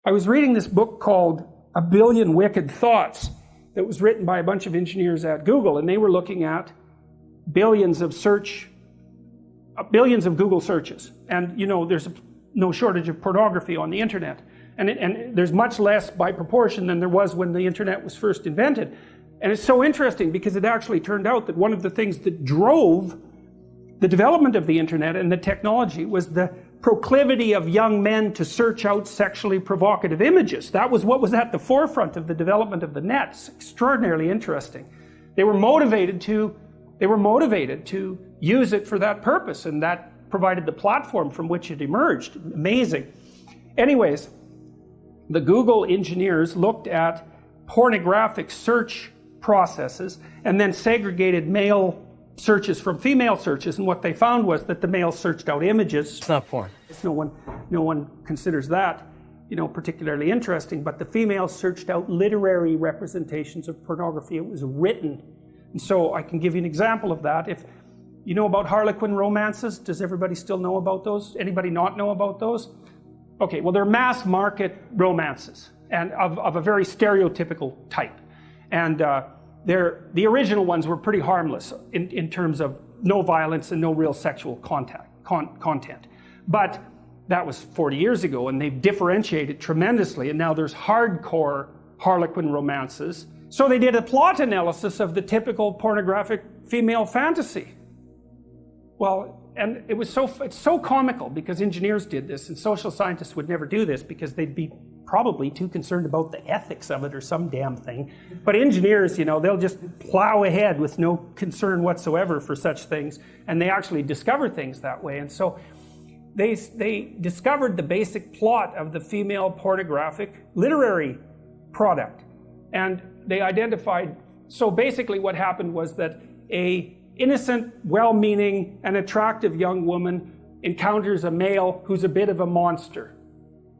I was reading this book called A Billion Wicked Thoughts that was written by a bunch of engineers at Google, and they were looking at billions of Google searches. And you know, there's no shortage of pornography on the internet. And there's much less by proportion than there was when the internet was first invented. And it's so interesting because it actually turned out that one of the things that drove the development of the internet and the technology was the proclivity of young men to search out sexually provocative images. That was what was at the forefront of the development of the net. It's extraordinarily interesting. They were motivated to use it for that purpose, and that provided the platform from which it emerged. Amazing. Anyways, the Google engineers looked at pornographic search processes and then segregated male searches from female searches, and what they found was that the males searched out images. It's not porn. No one considers that, you know, particularly interesting, but the females searched out literary representations of pornography. It was written. And so I can give you an example of that. If you know about Harlequin romances, does everybody still know about those? Anybody not know about those? Okay, well, they're mass market romances, and of a very stereotypical type. And the original ones were pretty harmless in terms of no violence and no real sexual content. But that was 40 years ago, and they've differentiated tremendously, and now there's hardcore Harlequin romances. So they did a plot analysis of the typical pornographic female fantasy. Well, and it's so comical because engineers did this, and social scientists would never do this because they'd be probably too concerned about the ethics of it or some damn thing. But engineers, you know, they'll just plow ahead with no concern whatsoever for such things, and they actually discover things that way. And so they discovered the basic plot of the female pornographic literary product. And they identified, so basically what happened was that a innocent, well-meaning, and attractive young woman encounters a male who's a bit of a monster.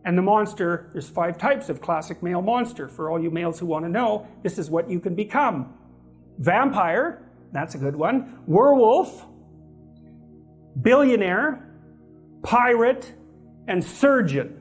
And the monster, there's 5 types of classic male monster. For all you males who want to know, this is what you can become. Vampire, that's a good one. Werewolf, billionaire, pirate, and surgeon.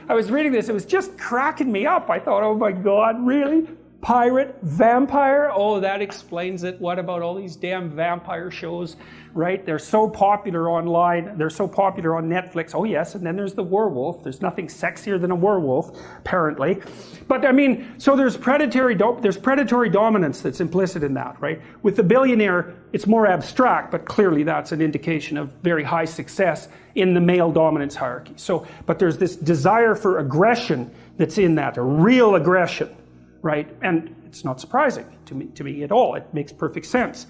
I was reading this, it was just cracking me up. I thought, oh my God, really? Pirate, vampire? Oh, that explains it. What about all these damn vampire shows, right? They're so popular online. They're so popular on Netflix. Oh yes, and then there's the werewolf. There's nothing sexier than a werewolf, apparently. But I mean, so there's predatory dominance that's implicit in that, right? With the billionaire, it's more abstract, but clearly that's an indication of very high success in the male dominance hierarchy. So, but there's this desire for aggression that's in that, a real aggression. Right, and it's not surprising to me at all. It makes perfect sense.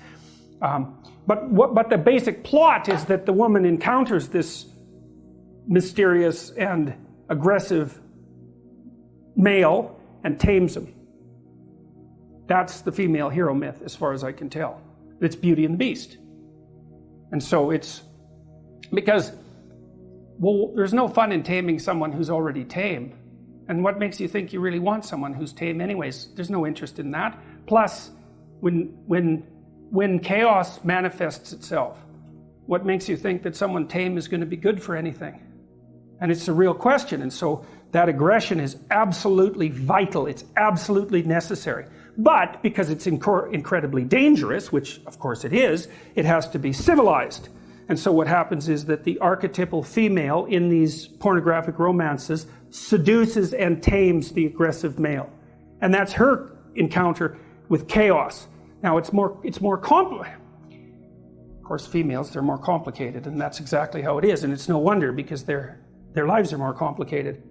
But the basic plot is that the woman encounters this mysterious and aggressive male and tames him. That's the female hero myth, as far as I can tell. It's Beauty and the Beast. And so it's because, well, there's no fun in taming someone who's already tame. And what makes you think you really want someone who's tame anyways? There's no interest in that. Plus, when chaos manifests itself, what makes you think that someone tame is going to be good for anything? And it's a real question. And so that aggression is absolutely vital. It's absolutely necessary. But because it's incredibly dangerous, which of course it is, it has to be civilized. And so what happens is that the archetypal female in these pornographic romances seduces and tames the aggressive male. And that's her encounter with chaos. Now it's more complicated. Of course, females, they're more complicated, and that's exactly how it is. And it's no wonder, because their lives are more complicated.